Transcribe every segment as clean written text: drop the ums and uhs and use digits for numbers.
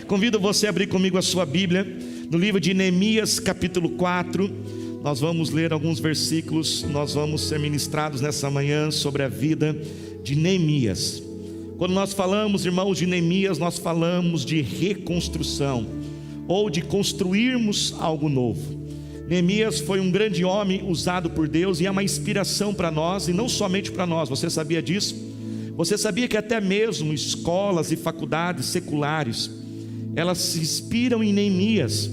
Convido você a abrir comigo a sua Bíblia no livro de Neemias, capítulo 4. Nós vamos ler alguns versículos. Nós vamos ser ministrados nessa manhã sobre a vida de Neemias. Quando nós falamos, irmãos, de Neemias, nós falamos de reconstrução, ou de construirmos algo novo. Neemias foi um grande homem usado por Deus e é uma inspiração para nós, e não somente para nós. Você sabia disso? Você sabia que até mesmo escolas e faculdades seculares, elas se inspiram em Neemias,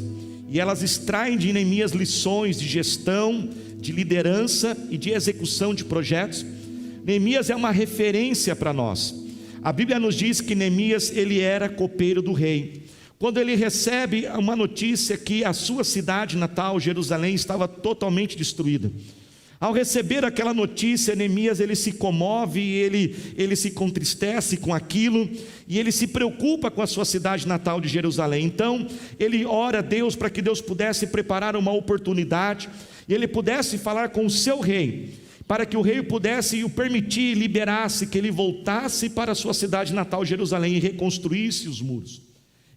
e elas extraem de Neemias lições de gestão, de liderança e de execução de projetos? Neemias é uma referência para nós. A Bíblia nos diz que Neemias, ele era copeiro do rei. Quando ele recebe uma notícia que a sua cidade natal, Jerusalém, estava totalmente destruída, ao receber aquela notícia, Neemias, ele se comove, ele se contristece com aquilo, e ele se preocupa com a sua cidade natal de Jerusalém. Então ele ora a Deus para que Deus pudesse preparar uma oportunidade, e ele pudesse falar com o seu rei, para que o rei pudesse o permitir, liberasse que ele voltasse para a sua cidade natal, Jerusalém, e reconstruísse os muros.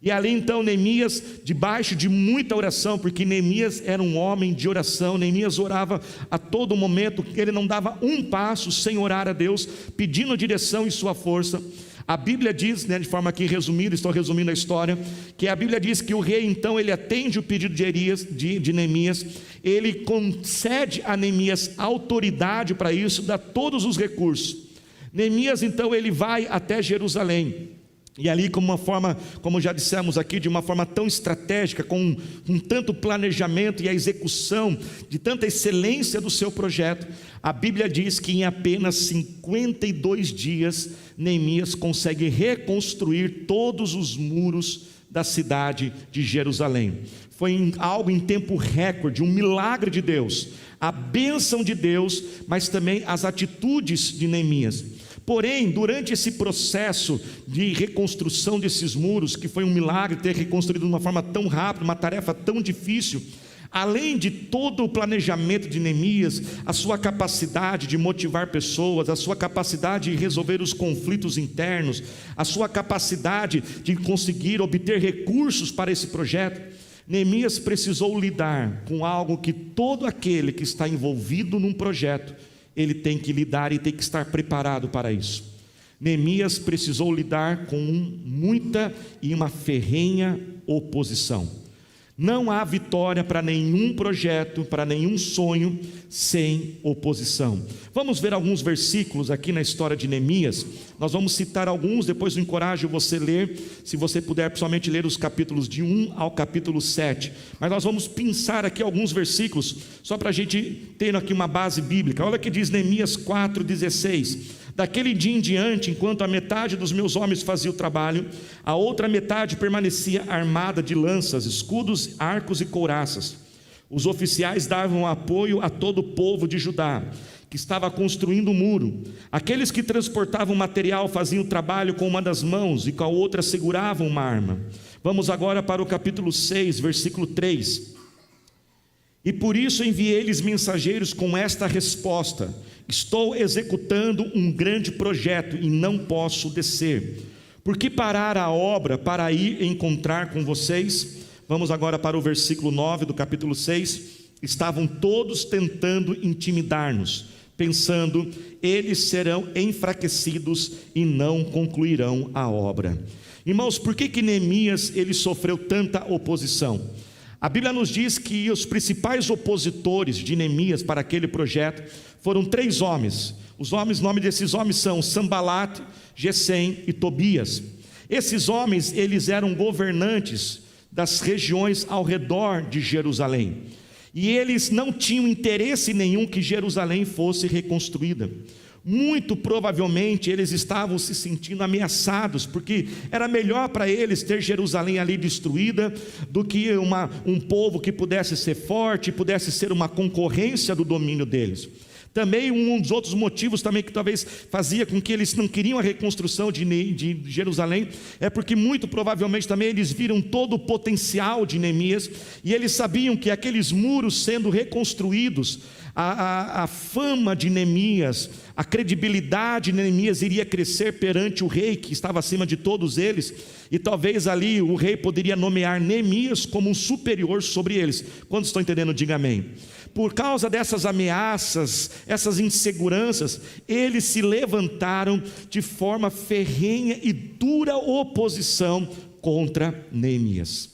E ali então Neemias, debaixo de muita oração, porque Neemias era um homem de oração, Neemias orava a todo momento, ele não dava um passo sem orar a Deus, pedindo direção e sua força. A Bíblia diz, de forma aqui resumida, estou resumindo a história, que a Bíblia diz que o rei então, ele atende o pedido de Neemias, ele concede a Neemias autoridade para isso, dá todos os recursos. Neemias então, ele vai até Jerusalém, e ali, como já dissemos aqui, de uma forma tão estratégica, com tanto planejamento e a execução de tanta excelência do seu projeto, a Bíblia diz que em apenas 52 dias, Neemias consegue reconstruir todos os muros da cidade de Jerusalém. Foi algo em tempo recorde, um milagre de Deus, a bênção de Deus, mas também as atitudes de Neemias. Porém, durante esse processo de reconstrução desses muros, que foi um milagre ter reconstruído de uma forma tão rápida, uma tarefa tão difícil, além de todo o planejamento de Neemias, a sua capacidade de motivar pessoas, a sua capacidade de resolver os conflitos internos, a sua capacidade de conseguir obter recursos para esse projeto, Neemias precisou lidar com algo que todo aquele que está envolvido num projeto, ele tem que lidar e tem que estar preparado para isso. Neemias precisou lidar com muita e uma ferrenha oposição. Não há vitória para nenhum projeto, para nenhum sonho, sem oposição. Vamos ver alguns versículos aqui na história de Neemias. Nós vamos citar alguns, depois eu encorajo você a ler, se você puder, principalmente ler os capítulos de 1 ao capítulo 7. Mas nós vamos pensar aqui alguns versículos, só para a gente ter aqui uma base bíblica. Olha o que diz Neemias 4,16. Daquele dia em diante, enquanto a metade dos meus homens fazia o trabalho, a outra metade permanecia armada de lanças, escudos, arcos e couraças. Os oficiais davam apoio a todo o povo de Judá, que estava construindo o muro. Aqueles que transportavam material faziam o trabalho com uma das mãos e com a outra seguravam uma arma. Vamos agora para o capítulo 6, versículo 3. E por isso enviei-lhes mensageiros com esta resposta: estou executando um grande projeto e não posso descer. Por que parar a obra para ir encontrar com vocês? Vamos agora para o versículo 9 do capítulo 6. Estavam todos tentando intimidar-nos, pensando, eles serão enfraquecidos e não concluirão a obra. Irmãos, por que Neemias ele sofreu tanta oposição? A Bíblia nos diz que os principais opositores de Neemias para aquele projeto foram 3 homens. Os nomes desses homens são Sanbalate, Gesem e Tobias. Esses homens, eles eram governantes das regiões ao redor de Jerusalém, e eles não tinham interesse nenhum que Jerusalém fosse reconstruída. Muito provavelmente eles estavam se sentindo ameaçados, porque era melhor para eles ter Jerusalém ali destruída do que um povo que pudesse ser forte, pudesse ser uma concorrência do domínio deles. Também um dos outros motivos também que talvez fazia com que eles não queriam a reconstrução de Jerusalém, é porque muito provavelmente também eles viram todo o potencial de Neemias, e eles sabiam que aqueles muros sendo reconstruídos, a fama de Neemias, a credibilidade de Neemias iria crescer perante o rei que estava acima de todos eles, e talvez ali o rei poderia nomear Neemias como um superior sobre eles. Quando estão entendendo, diga amém. Por causa dessas ameaças, essas inseguranças, eles se levantaram de forma ferrenha e dura oposição contra Neemias.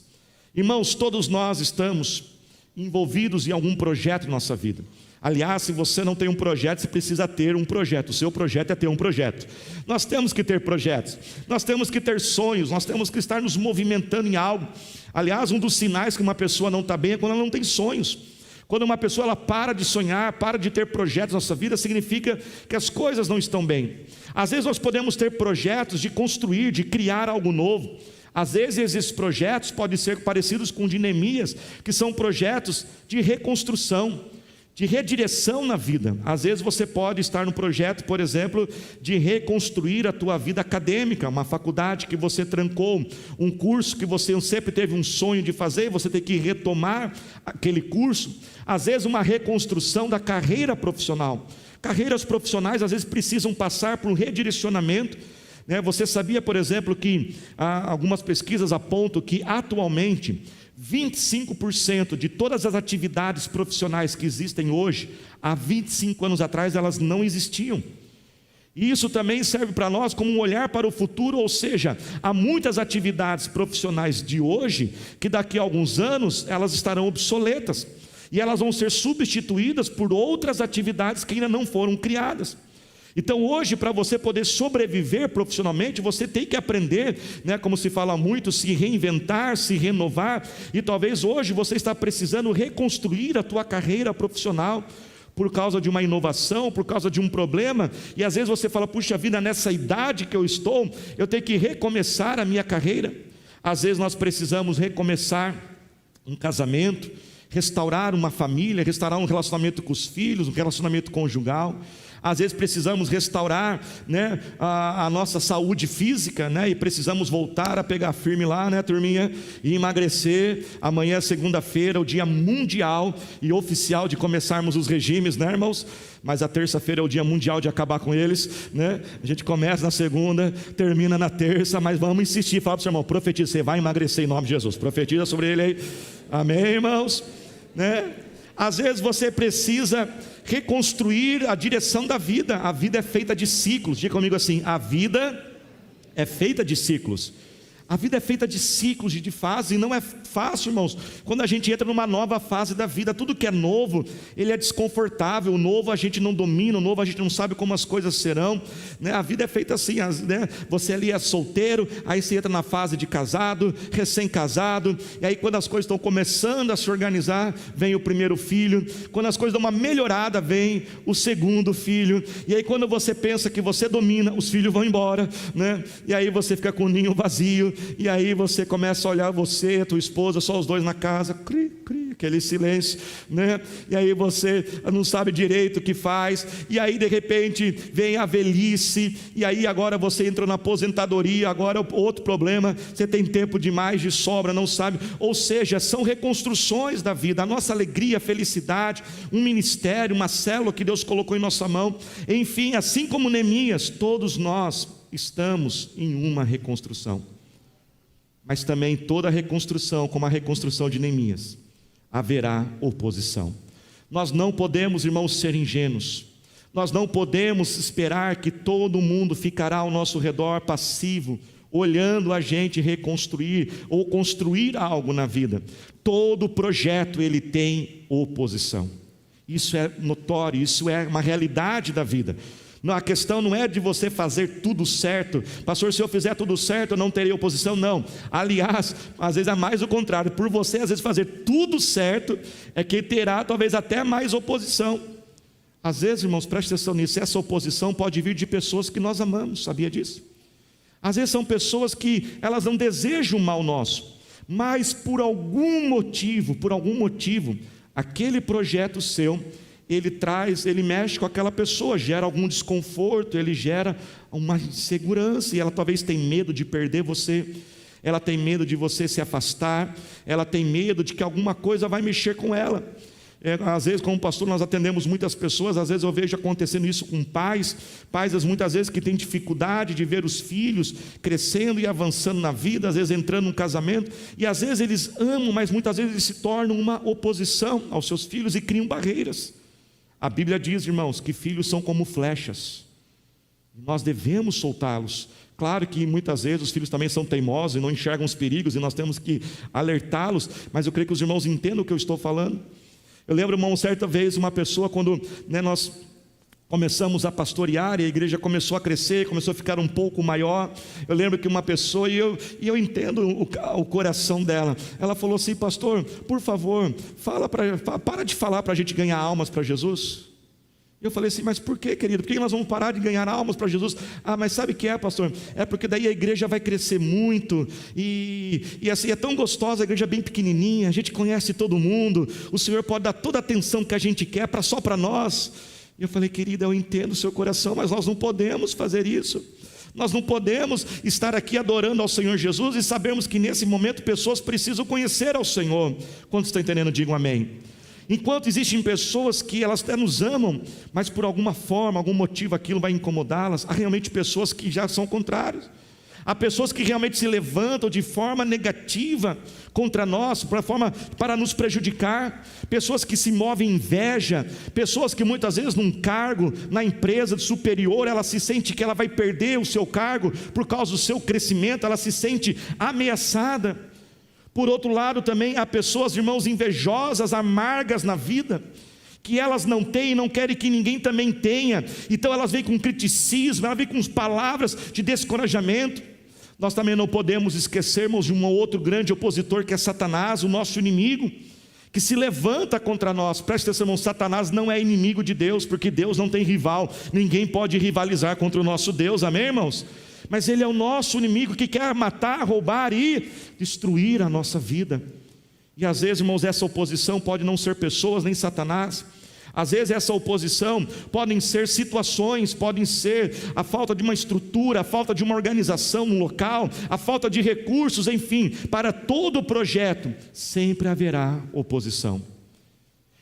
Irmãos, todos nós estamos envolvidos em algum projeto em nossa vida. Aliás, se você não tem um projeto, você precisa ter um projeto. O seu projeto é ter um projeto. Nós temos que ter projetos, nós temos que ter sonhos, nós temos que estar nos movimentando em algo. Aliás, um dos sinais que uma pessoa não está bem é quando ela não tem sonhos. Quando uma pessoa ela para de sonhar, para de ter projetos na sua vida, significa que as coisas não estão bem. Às vezes nós podemos ter projetos de construir, de criar algo novo. Às vezes esses projetos podem ser parecidos com o de Neemias, que são projetos de reconstrução, de redireção na vida. Às vezes você pode estar no projeto, por exemplo, de reconstruir a tua vida acadêmica, uma faculdade que você trancou, um curso que você sempre teve um sonho de fazer, você tem que retomar aquele curso. Às vezes uma reconstrução da carreira profissional. Carreiras profissionais às vezes precisam passar por um redirecionamento. Você sabia, por exemplo, que algumas pesquisas apontam que atualmente 25% de todas as atividades profissionais que existem hoje, há 25 anos atrás elas não existiam. E isso também serve para nós como um olhar para o futuro, ou seja, há muitas atividades profissionais de hoje que daqui a alguns anos elas estarão obsoletas e elas vão ser substituídas por outras atividades que ainda não foram criadas. Então hoje, para você poder sobreviver profissionalmente, você tem que aprender, como se fala muito, se reinventar, se renovar. E talvez hoje você está precisando reconstruir a tua carreira profissional por causa de uma inovação, por causa de um problema. E às vezes você fala, puxa vida, nessa idade que eu estou, eu tenho que recomeçar a minha carreira. Às vezes nós precisamos recomeçar um casamento, restaurar uma família, restaurar um relacionamento com os filhos, um relacionamento conjugal. Às vezes precisamos restaurar a nossa saúde física, e precisamos voltar a pegar firme lá, turminha, e emagrecer. Amanhã é segunda-feira, o dia mundial e oficial de começarmos os regimes, irmãos? Mas a terça-feira é o dia mundial de acabar com eles, A gente começa na segunda, termina na terça, mas vamos insistir. Fala para o seu irmão, profetiza, você vai emagrecer em nome de Jesus. Profetiza sobre ele aí. Amém, irmãos? Às vezes você precisa reconstruir a direção da vida. A vida é feita de ciclos. Diga comigo assim: a vida é feita de ciclos. A vida é feita de ciclos e de fases, e não é fácil, irmãos, quando a gente entra numa nova fase da vida. Tudo que é novo, ele é desconfortável. O novo a gente não domina, o novo a gente não sabe como as coisas serão, A vida é feita assim, Você ali é solteiro, aí você entra na fase de casado, recém-casado, e aí quando as coisas estão começando a se organizar, vem o primeiro filho. Quando as coisas dão uma melhorada, vem o segundo filho, e aí quando você pensa que você domina, os filhos vão embora, E aí você fica com o ninho vazio. E aí você começa a olhar você, a tua esposa, só os dois na casa, aquele silêncio, E aí você não sabe direito o que faz, e aí de repente vem a velhice, e aí agora você entrou na aposentadoria, agora outro problema, você tem tempo demais de sobra, não sabe. Ou seja, são reconstruções da vida, a nossa alegria, a felicidade, um ministério, uma célula que Deus colocou em nossa mão. Enfim, assim como Neemias, todos nós estamos em uma reconstrução. Mas também toda reconstrução, como a reconstrução de Neemias, haverá oposição. Nós não podemos, irmãos, ser ingênuos. Nós não podemos esperar que todo mundo ficará ao nosso redor passivo, olhando a gente reconstruir ou construir algo na vida. Todo projeto ele tem oposição. Isso é notório, isso é uma realidade da vida. Não, a questão não é de você fazer tudo certo. Pastor, se eu fizer tudo certo, eu não terei oposição. Não, aliás, às vezes é mais o contrário. Por você, às vezes, fazer tudo certo, é que terá talvez até mais oposição. Às vezes, irmãos, preste atenção nisso, essa oposição pode vir de pessoas que nós amamos, sabia disso? Às vezes são pessoas que elas não desejam o mal nosso, mas por algum motivo, aquele projeto seu, ele mexe com aquela pessoa, gera algum desconforto, ele gera uma insegurança, e ela talvez tenha medo de perder você, ela tem medo de você se afastar, ela tem medo de que alguma coisa vai mexer com ela. Às vezes, como pastor, nós atendemos muitas pessoas. Às vezes eu vejo acontecendo isso com pais muitas vezes que têm dificuldade de ver os filhos crescendo e avançando na vida, às vezes entrando num casamento, e às vezes eles amam, mas muitas vezes eles se tornam uma oposição aos seus filhos e criam barreiras. A Bíblia diz, irmãos, que filhos são como flechas, nós devemos soltá-los. Claro que muitas vezes os filhos também são teimosos e não enxergam os perigos, e nós temos que alertá-los, mas eu creio que os irmãos entendam o que eu estou falando. Eu lembro, irmão, certa vez uma pessoa, quando nós começamos a pastorear e a igreja começou a crescer, começou a ficar um pouco maior. Eu lembro que uma pessoa, e eu entendo o coração dela, ela falou assim: pastor, por favor, para de falar para a gente ganhar almas para Jesus. Eu falei assim: mas por que, querido? Por que nós vamos parar de ganhar almas para Jesus? Mas sabe o que é, pastor? É porque daí a igreja vai crescer muito, e assim, é tão gostosa, a igreja é bem pequenininha, a gente conhece todo mundo, o Senhor pode dar toda a atenção que a gente quer só para nós. E eu falei: querida, eu entendo o seu coração, mas nós não podemos fazer isso. Nós não podemos estar aqui adorando ao Senhor Jesus e sabemos que nesse momento pessoas precisam conhecer ao Senhor. Quantos estão entendendo? Digam amém. Enquanto existem pessoas que elas até nos amam, mas por alguma forma, algum motivo aquilo vai incomodá-las, há realmente pessoas que já são contrárias. Há pessoas que realmente se levantam de forma negativa contra nós, para nos prejudicar. Pessoas que se movem em inveja, pessoas que muitas vezes num cargo, na empresa superior, ela se sente que ela vai perder o seu cargo por causa do seu crescimento, ela se sente ameaçada. Por outro lado também há pessoas, irmãos, invejosas, amargas na vida, que elas não têm e não querem que ninguém também tenha, então elas vêm com criticismo, elas vêm com palavras de descorajamento. Nós também não podemos esquecermos de um outro grande opositor, que é Satanás, o nosso inimigo, que se levanta contra nós. Preste atenção, irmão, Satanás não é inimigo de Deus, porque Deus não tem rival, ninguém pode rivalizar contra o nosso Deus, amém, irmãos? Mas ele é o nosso inimigo, que quer matar, roubar e destruir a nossa vida. E às vezes, irmãos, essa oposição pode não ser pessoas nem Satanás. Às vezes essa oposição podem ser situações, podem ser a falta de uma estrutura, a falta de uma organização no local, a falta de recursos, enfim, para todo o projeto sempre haverá oposição.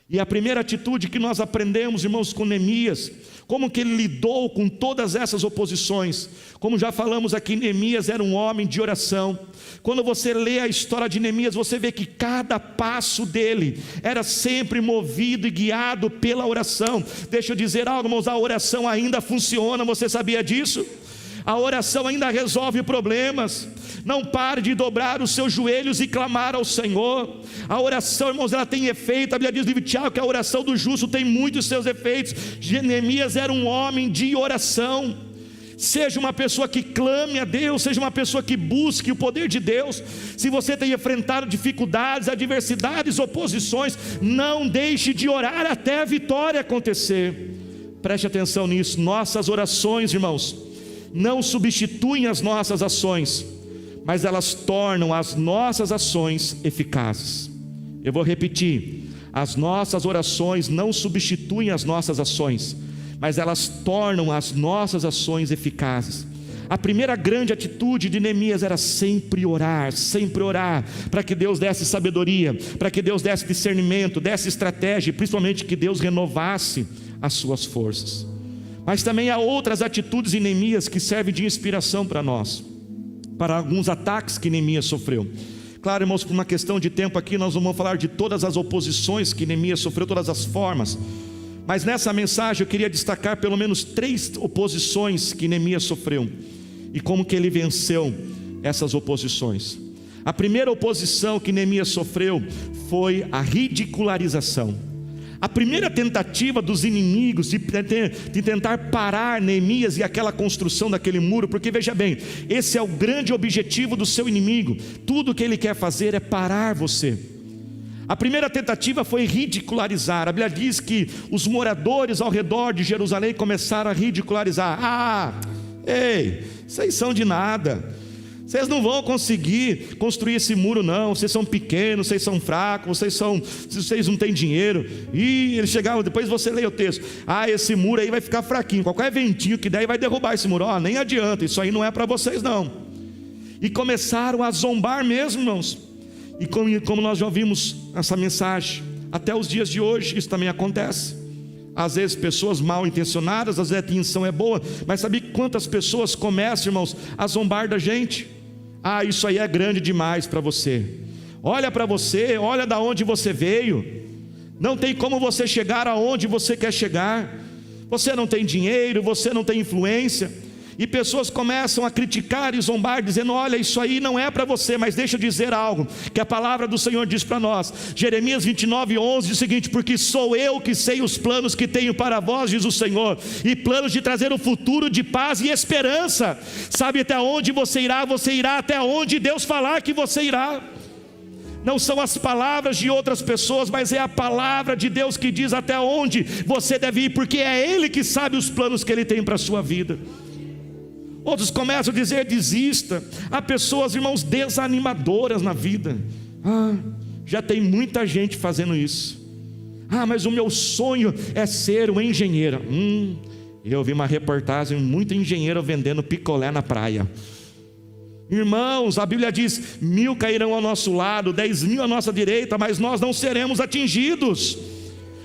E a primeira atitude que nós aprendemos, irmãos, com Neemias, como que ele lidou com todas essas oposições. Como já falamos aqui, Neemias era um homem de oração. Quando você lê a história de Neemias, você vê que cada passo dele era sempre movido e guiado pela oração. Deixa eu dizer algo, irmãos, a oração ainda funciona, você sabia disso? A oração ainda resolve problemas. Não pare de dobrar os seus joelhos e clamar ao Senhor. A oração, irmãos, ela tem efeito. A Bíblia diz no livro de Tiago que a oração do justo tem muitos seus efeitos. Neemias era um homem de oração. Seja uma pessoa que clame a Deus, seja uma pessoa que busque o poder de Deus. Se você tem enfrentado dificuldades, adversidades, oposições, não deixe de orar até a vitória acontecer. Preste atenção nisso. Nossas orações, irmãos, não substituem as nossas ações, mas elas tornam as nossas ações eficazes. Eu vou repetir: as nossas orações não substituem as nossas ações, mas elas tornam as nossas ações eficazes. A primeira grande atitude de Neemias era sempre orar, para que Deus desse sabedoria, para que Deus desse discernimento, desse estratégia, e principalmente que Deus renovasse as suas forças. Mas também há outras atitudes em Neemias que servem de inspiração para nós, para alguns ataques que Neemias sofreu. Claro, irmãos, por uma questão de tempo aqui nós não vamos falar de todas as oposições que Neemias sofreu, todas as formas, mas nessa mensagem eu queria destacar pelo menos 3 oposições que Neemias sofreu e como que ele venceu essas oposições. A primeira oposição que Neemias sofreu foi a ridicularização. A primeira tentativa dos inimigos de tentar parar Neemias e aquela construção daquele muro, porque veja bem, esse é o grande objetivo do seu inimigo. Tudo que ele quer fazer é parar você. A primeira tentativa foi ridicularizar. A Bíblia diz que os moradores ao redor de Jerusalém começaram a ridicularizar. Ei, vocês são de nada, vocês não vão conseguir construir esse muro não, vocês são pequenos, vocês são fracos, vocês não têm dinheiro. E eles chegavam, depois você lê o texto: esse muro aí vai ficar fraquinho, qualquer ventinho que der vai derrubar esse muro. Nem adianta, isso aí não é para vocês não. E começaram a zombar mesmo, irmãos. E como nós já ouvimos essa mensagem, Até os dias de hoje isso também acontece. Às vezes pessoas mal intencionadas, às vezes a intenção é boa, mas sabe quantas pessoas começam, irmãos, a zombar da gente? Ah, isso aí é grande demais para você. Olha para você, olha da onde você veio. Não tem como você chegar aonde você quer chegar. Você não tem dinheiro, você não tem influência. E pessoas começam a criticar e zombar, dizendo: olha, isso aí não é para você. Mas deixa eu dizer algo, que a palavra do Senhor diz para nós. Jeremias 29:11 diz o seguinte: porque sou eu que sei os planos que tenho para vós, diz o Senhor, e planos de trazer um futuro de paz e esperança. Sabe até onde você irá? Você irá até onde Deus falar que você irá. Não são as palavras de outras pessoas, mas é a palavra de Deus que diz até onde você deve ir, porque é Ele que sabe os planos que Ele tem para a sua vida. Outros começam a dizer: desista. Há pessoas, irmãos, desanimadoras na vida. Já tem muita gente fazendo isso. Mas o meu sonho é ser um engenheiro. Eu vi uma reportagem, muito engenheiro vendendo picolé na praia. Irmãos, a Bíblia diz: 1000 cairão ao nosso lado, 10.000 à nossa direita, mas nós não seremos atingidos.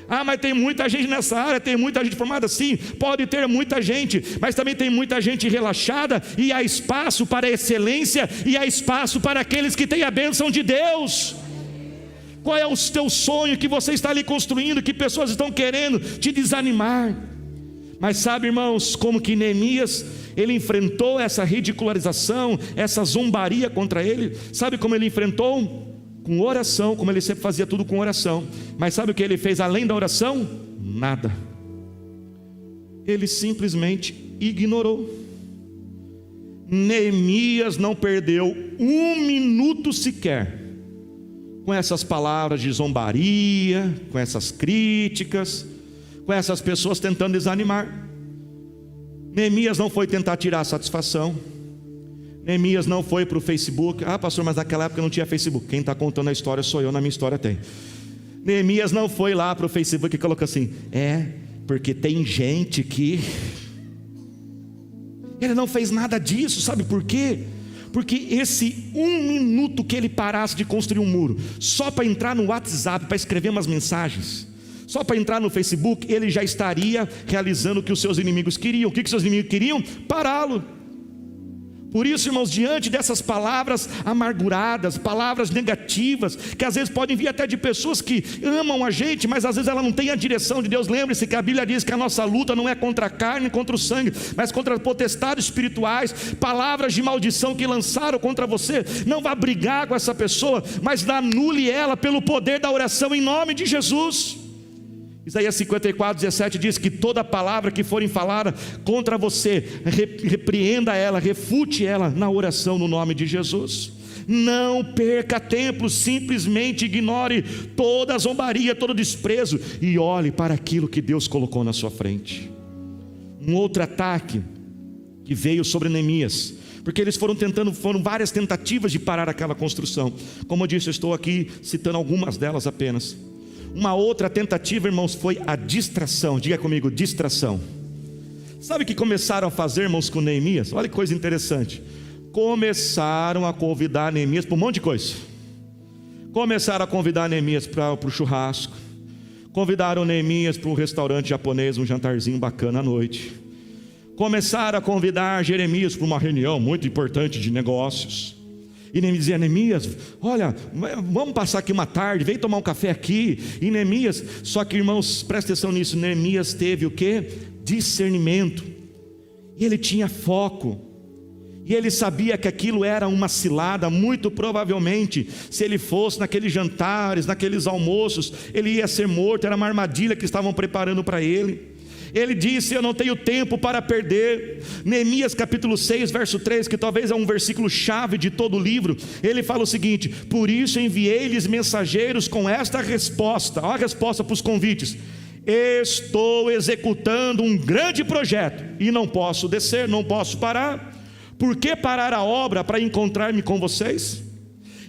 Mas tem muita gente nessa área, tem muita gente formada, sim, pode ter muita gente, mas também tem muita gente relaxada, e há espaço para a excelência, e há espaço para aqueles que têm a bênção de Deus. Qual é o teu sonho que você está ali construindo, que pessoas estão querendo te desanimar? Mas sabe, irmãos, como que Neemias, ele enfrentou essa ridicularização, essa zombaria contra ele? Sabe como ele enfrentou? Com oração, como ele sempre fazia tudo com oração. Mas sabe o que ele fez além da oração? Nada. Ele simplesmente ignorou. Neemias não perdeu um minuto sequer com essas palavras de zombaria, com essas críticas, com essas pessoas tentando desanimar. Neemias não foi tentar tirar a satisfação. Neemias não foi para o Facebook. Pastor, mas naquela época não tinha Facebook. Quem está contando a história sou eu, na minha história tem. Neemias não foi lá para o Facebook e colocou assim: porque tem gente que... Ele não fez nada disso, sabe por quê? Porque esse um minuto que ele parasse de construir um muro, só para entrar no WhatsApp, para escrever umas mensagens, só para entrar no Facebook, ele já estaria realizando o que os seus inimigos queriam. O que os seus inimigos queriam? Pará-lo. Por isso, irmãos, diante dessas palavras amarguradas, palavras negativas, que às vezes podem vir até de pessoas que amam a gente, mas às vezes ela não tem a direção de Deus. Lembre-se que a Bíblia diz que a nossa luta não é contra a carne, contra o sangue, mas contra potestades espirituais. Palavras de maldição que lançaram contra você, não vá brigar com essa pessoa, mas anule ela pelo poder da oração em nome de Jesus. Isaías 54:17 diz que toda palavra que forem falada contra você, repreenda ela, refute ela na oração no nome de Jesus. Não perca tempo, simplesmente ignore toda a zombaria, todo o desprezo e olhe para aquilo que Deus colocou na sua frente. Um outro ataque que veio sobre Neemias, porque eles foram várias tentativas de parar aquela construção. Como eu disse, eu estou aqui citando algumas delas apenas. Uma outra tentativa, irmãos, foi a distração. Diga comigo, distração. Sabe o que começaram a fazer, irmãos, com Neemias? Olha que coisa interessante. Começaram a convidar Neemias para um monte de coisa. Começaram a convidar Neemias para o churrasco. Convidaram Neemias para um restaurante japonês, um jantarzinho bacana à noite. Começaram a convidar Jeremias para uma reunião muito importante de negócios. E Neemias dizia: Neemias, olha, vamos passar aqui uma tarde, vem tomar um café aqui. E Neemias, só que, irmãos, presta atenção nisso, Neemias teve o quê? Discernimento. E ele tinha foco. E ele sabia que aquilo era uma cilada. Muito provavelmente, se ele fosse naqueles jantares, naqueles almoços, ele ia ser morto. Era uma armadilha que estavam preparando para ele. Ele disse: eu não tenho tempo para perder. Neemias capítulo 6 verso 3, que talvez é um versículo chave de todo o livro. Ele fala o seguinte: por isso enviei-lhes mensageiros com esta resposta. Olha a resposta para os convites: estou executando um grande projeto e não posso descer, não posso parar. Por que parar a obra para encontrar-me com vocês?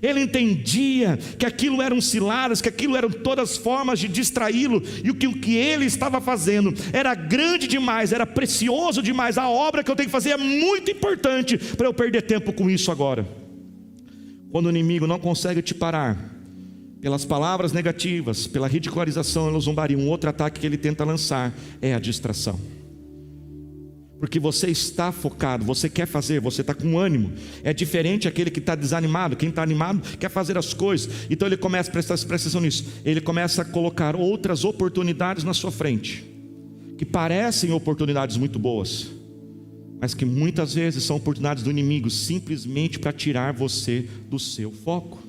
Ele entendia que aquilo eram ciladas, que aquilo eram todas formas de distraí-lo, e o que ele estava fazendo era grande demais, era precioso demais. A obra que eu tenho que fazer é muito importante para eu perder tempo com isso agora. Quando o inimigo não consegue te parar, pelas palavras negativas, pela ridicularização, pela zombaria. Um outro ataque que ele tenta lançar é a distração. Porque você está focado, você quer fazer, você está com ânimo. É diferente aquele que está desanimado. Quem está animado quer fazer as coisas. Então ele começa, presta atenção nisso, ele começa a colocar outras oportunidades na sua frente, que parecem oportunidades muito boas, mas que muitas vezes são oportunidades do inimigo, simplesmente para tirar você do seu foco.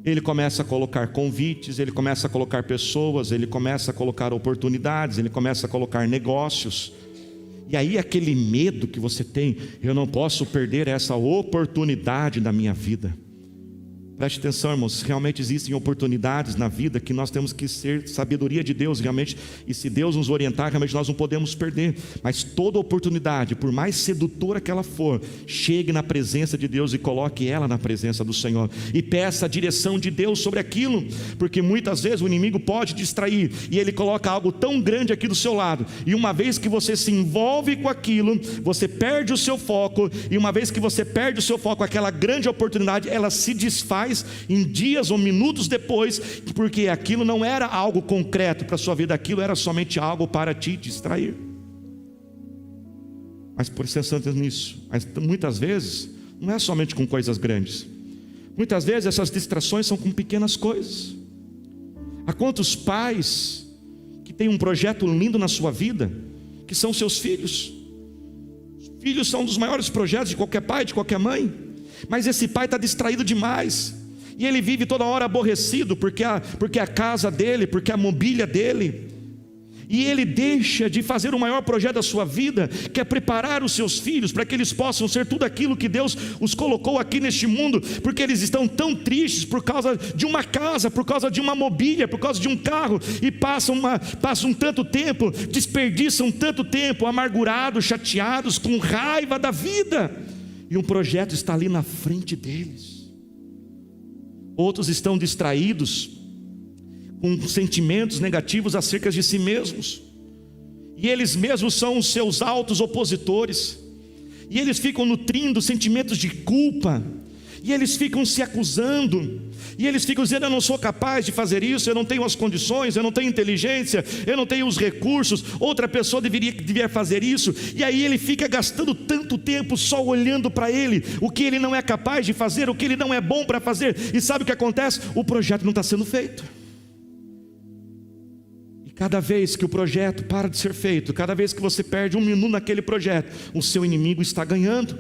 Ele começa a colocar convites, ele começa a colocar pessoas, ele começa a colocar oportunidades, ele começa a colocar negócios. E aí aquele medo que você tem, eu não posso perder essa oportunidade na minha vida. Preste atenção, irmãos, realmente existem oportunidades na vida que nós temos que ser sabedoria de Deus, realmente, e se Deus nos orientar, realmente nós não podemos perder. Mas toda oportunidade, por mais sedutora que ela for, chegue na presença de Deus e coloque ela na presença do Senhor, e peça a direção de Deus sobre aquilo, porque muitas vezes o inimigo pode distrair, e ele coloca algo tão grande aqui do seu lado, e uma vez que você se envolve com aquilo, você perde o seu foco, e uma vez que você perde o seu foco, aquela grande oportunidade, ela se desfaz em dias ou minutos depois, porque aquilo não era algo concreto para a sua vida, aquilo era somente algo para te distrair. Mas por ser santos nisso, mas muitas vezes não é somente com coisas grandes, muitas vezes essas distrações são com pequenas coisas. Há quantos pais que têm um projeto lindo na sua vida, que são seus filhos? Os filhos são um dos maiores projetos de qualquer pai, de qualquer mãe, mas esse pai está distraído demais, e ele vive toda hora aborrecido, porque a casa dele, porque a mobília dele, e ele deixa de fazer o maior projeto da sua vida, que é preparar os seus filhos, para que eles possam ser tudo aquilo que Deus os colocou aqui neste mundo, porque eles estão tão tristes por causa de uma casa, por causa de uma mobília, por causa de um carro, e passam tanto tempo, desperdiçam tanto tempo, amargurados, chateados, com raiva da vida, e um projeto está ali na frente deles. Outros estão distraídos com sentimentos negativos acerca de si mesmos, e eles mesmos são os seus altos opositores, e eles ficam nutrindo sentimentos de culpa, e eles ficam se acusando, e eles ficam dizendo: eu não sou capaz de fazer isso, eu não tenho as condições, eu não tenho inteligência, eu não tenho os recursos, outra pessoa deveria fazer isso. E aí ele fica gastando tanto tempo só olhando para ele, o que ele não é capaz de fazer, o que ele não é bom para fazer. E sabe o que acontece? O projeto não está sendo feito. E cada vez que o projeto para de ser feito, cada vez que você perde um minuto naquele projeto, o seu inimigo está ganhando.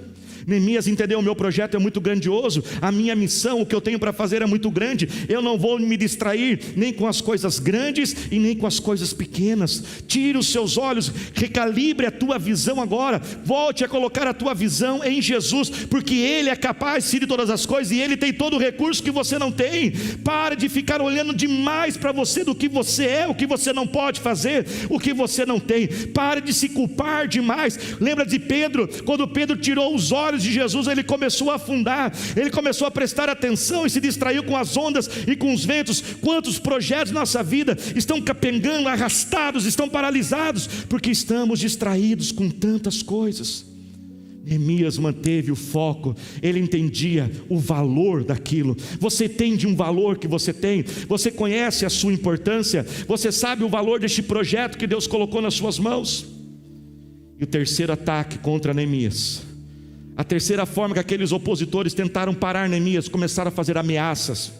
Neemias entendeu: o meu projeto é muito grandioso, a minha missão, o que eu tenho para fazer é muito grande, eu não vou me distrair nem com as coisas grandes e nem com as coisas pequenas. Tire os seus olhos, recalibre a tua visão agora, volte a colocar a tua visão em Jesus, porque Ele é capaz de todas as coisas, e Ele tem todo o recurso que você não tem. Pare de ficar olhando demais para você, do que você é, o que você não pode fazer, o que você não tem. Pare de se culpar demais. Lembra de Pedro? Quando Pedro tirou os olhos de Jesus, ele começou a afundar, ele começou a prestar atenção e se distraiu com as ondas e com os ventos. Quantos projetos na nossa vida estão capengando, arrastados, estão paralisados, porque estamos distraídos com tantas coisas. Neemias manteve o foco, ele entendia o valor daquilo. Você entende um valor que você tem, você conhece a sua importância, você sabe o valor deste projeto que Deus colocou nas suas mãos. E o terceiro ataque contra Neemias, a terceira forma que aqueles opositores tentaram parar Neemias, começaram a fazer ameaças,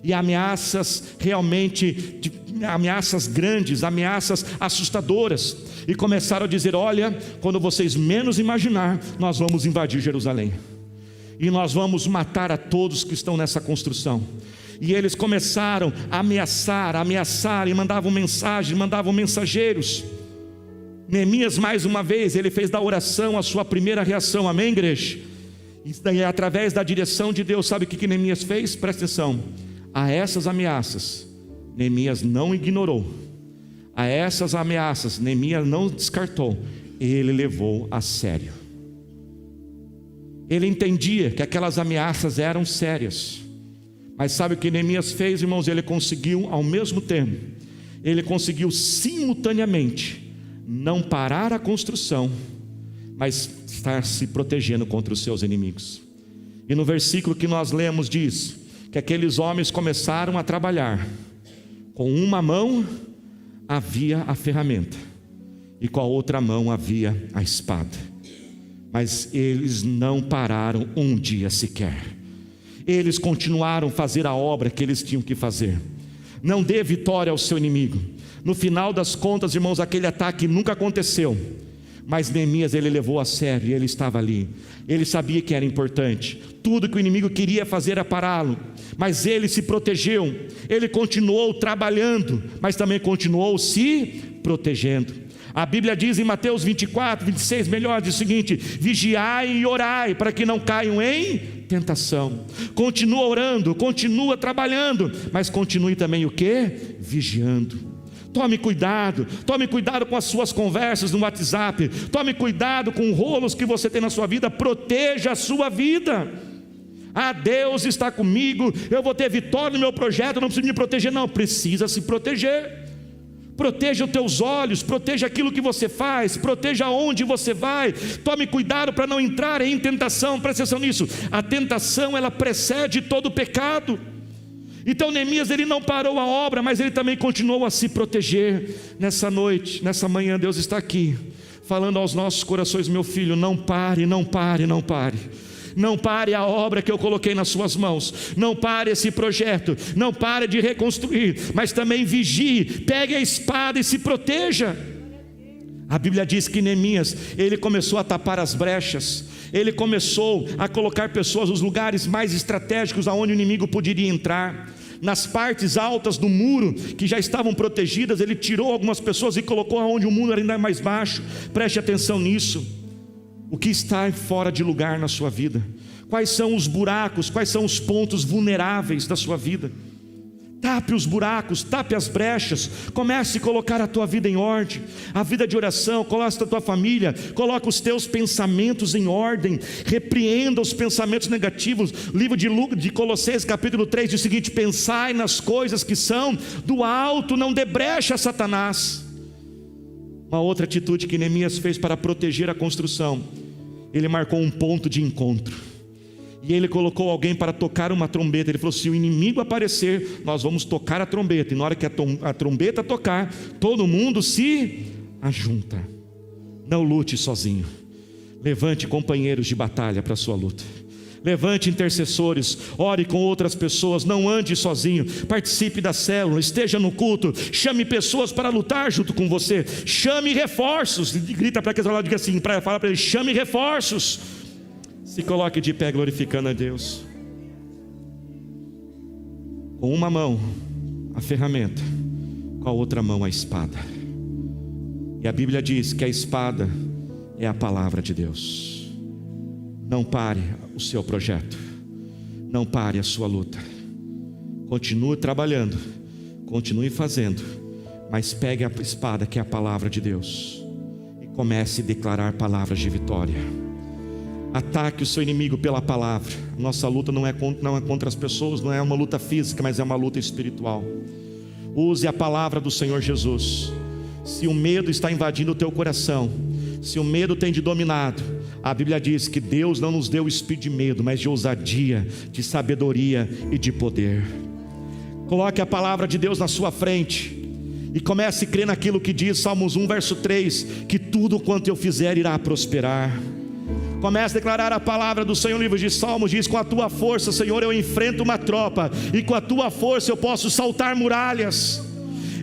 e ameaças realmente, ameaças grandes, ameaças assustadoras, e começaram a dizer: olha, quando vocês menos imaginar, nós vamos invadir Jerusalém, e nós vamos matar a todos que estão nessa construção. E eles começaram a ameaçar, e mandavam mensagens, mandavam mensageiros. Neemias, mais uma vez, ele fez da oração a sua primeira reação. Amém, igreja? E daí, através da direção de Deus, sabe o que Neemias fez? Presta atenção. A essas ameaças, Neemias não ignorou. A essas ameaças, Neemias não descartou. Ele levou a sério. Ele entendia que aquelas ameaças eram sérias. Mas sabe o que Neemias fez, irmãos? Ele conseguiu, ao mesmo tempo, ele conseguiu simultaneamente não parar a construção, mas estar se protegendo contra os seus inimigos. E no versículo que nós lemos diz que aqueles homens começaram a trabalhar. Com uma mão havia a ferramenta e com a outra mão havia a espada. Mas eles não pararam um dia sequer. Eles continuaram a fazer a obra que eles tinham que fazer. Não dê vitória ao seu inimigo. No final das contas, irmãos, aquele ataque nunca aconteceu, mas Neemias ele levou a sério, e ele estava ali. Ele sabia que era importante. Tudo que o inimigo queria fazer era pará-lo, mas ele se protegeu. Ele continuou trabalhando, mas também continuou se protegendo. A Bíblia diz em Mateus 24, 26, melhor, diz o seguinte: vigiai e orai, para que não caiam em tentação. Continua orando, continua trabalhando, mas continue também o quê? Vigiando. Tome cuidado com as suas conversas no WhatsApp, tome cuidado com rolos que você tem na sua vida, proteja a sua vida. Ah, Deus está comigo, eu vou ter vitória no meu projeto, não preciso me proteger. Não, precisa se proteger. Proteja os teus olhos, proteja aquilo que você faz, proteja onde você vai. Tome cuidado para não entrar em tentação. Presta atenção nisso, a tentação ela precede todo pecado. Então Neemias ele não parou a obra, mas ele também continuou a se proteger. Nessa noite, nessa manhã, Deus está aqui falando aos nossos corações: meu filho, não pare, não pare, não pare. Não pare a obra que eu coloquei nas suas mãos. Não pare esse projeto. Não pare de reconstruir, mas também vigie, pegue a espada e se proteja. A Bíblia diz que Neemias, ele começou a tapar as brechas. Ele começou a colocar pessoas nos lugares mais estratégicos aonde o inimigo poderia entrar. Nas partes altas do muro que já estavam protegidas, ele tirou algumas pessoas e colocou aonde o muro era ainda mais baixo. Preste atenção nisso. O que está fora de lugar na sua vida? Quais são os buracos, quais são os pontos vulneráveis da sua vida? Tape os buracos, tape as brechas. Comece a colocar a tua vida em ordem. A vida de oração, coloca a tua família, coloca os teus pensamentos em ordem. Repreenda os pensamentos negativos. O livro de Colossenses capítulo 3 diz o seguinte: pensai nas coisas que são do alto, não dê brecha a Satanás. Uma outra atitude que Neemias fez para proteger a construção: ele marcou um ponto de encontro. E ele colocou alguém para tocar uma trombeta. Ele falou: se o inimigo aparecer, nós vamos tocar a trombeta. E na hora que a trombeta tocar, todo mundo se ajunta. Não lute sozinho. Levante companheiros de batalha para a sua luta. Levante intercessores, ore com outras pessoas, não ande sozinho. Participe da célula, esteja no culto, chame pessoas para lutar junto com você. Chame reforços. Grita para aquele lado, diga assim, fala para ele: chame reforços. Se coloque de pé glorificando a Deus. Com uma mão a ferramenta, com a outra mão a espada. E a Bíblia diz que a espada é a palavra de Deus. Não pare o seu projeto, não pare a sua luta. Continue trabalhando, continue fazendo, mas pegue a espada que é a palavra de Deus e comece a declarar palavras de vitória. Ataque o seu inimigo pela palavra. Nossa luta não é contra as pessoas, não é uma luta física, mas é uma luta espiritual. Use a palavra do Senhor Jesus. Se o medo está invadindo o teu coração, se o medo tem te dominado, a Bíblia diz que Deus não nos deu o espírito de medo, mas de ousadia, de sabedoria e de poder. Coloque a palavra de Deus na sua frente e comece a crer naquilo que diz Salmos 1 verso 3, que tudo quanto eu fizer irá prosperar. Comece a declarar a palavra do Senhor. O livro de Salmos diz: com a tua força, Senhor, eu enfrento uma tropa, e com a tua força eu posso saltar muralhas.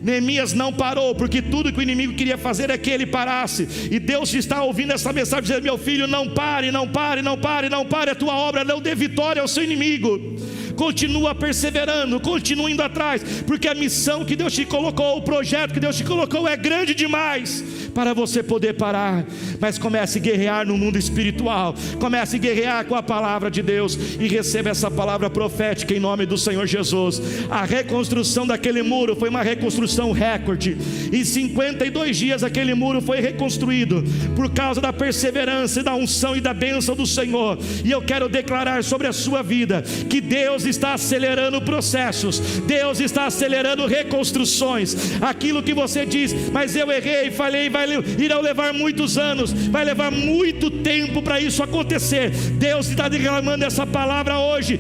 Neemias não parou, porque tudo que o inimigo queria fazer é que ele parasse. E Deus está ouvindo essa mensagem dizendo: meu filho, não pare, não pare, não pare, não pare a tua obra, não dê vitória ao seu inimigo. Continua perseverando, continua indo atrás, porque a missão que Deus te colocou, o projeto que Deus te colocou é grande demais para você poder parar. Mas comece a guerrear no mundo espiritual, comece a guerrear com a palavra de Deus e receba essa palavra profética em nome do Senhor Jesus. A reconstrução daquele muro foi uma reconstrução recorde. Em 52 dias aquele muro foi reconstruído por causa da perseverança e da unção e da bênção do Senhor. E eu quero declarar sobre a sua vida que Deus está acelerando processos, Deus está acelerando reconstruções. Aquilo que você diz: mas eu errei, falhei, vai irão levar muitos anos, vai levar muito tempo para isso acontecer. Deus está declamando essa palavra hoje: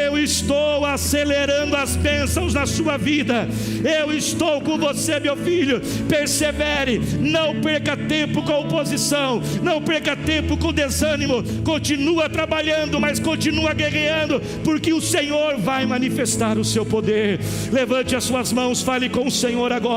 eu estou acelerando as bênçãos na sua vida, eu estou com você, meu filho. Persevere, não perca tempo com a oposição, não perca tempo com desânimo, continua trabalhando, mas continua guerreando, porque o Senhor vai manifestar o seu poder. Levante as suas mãos, fale com o Senhor agora.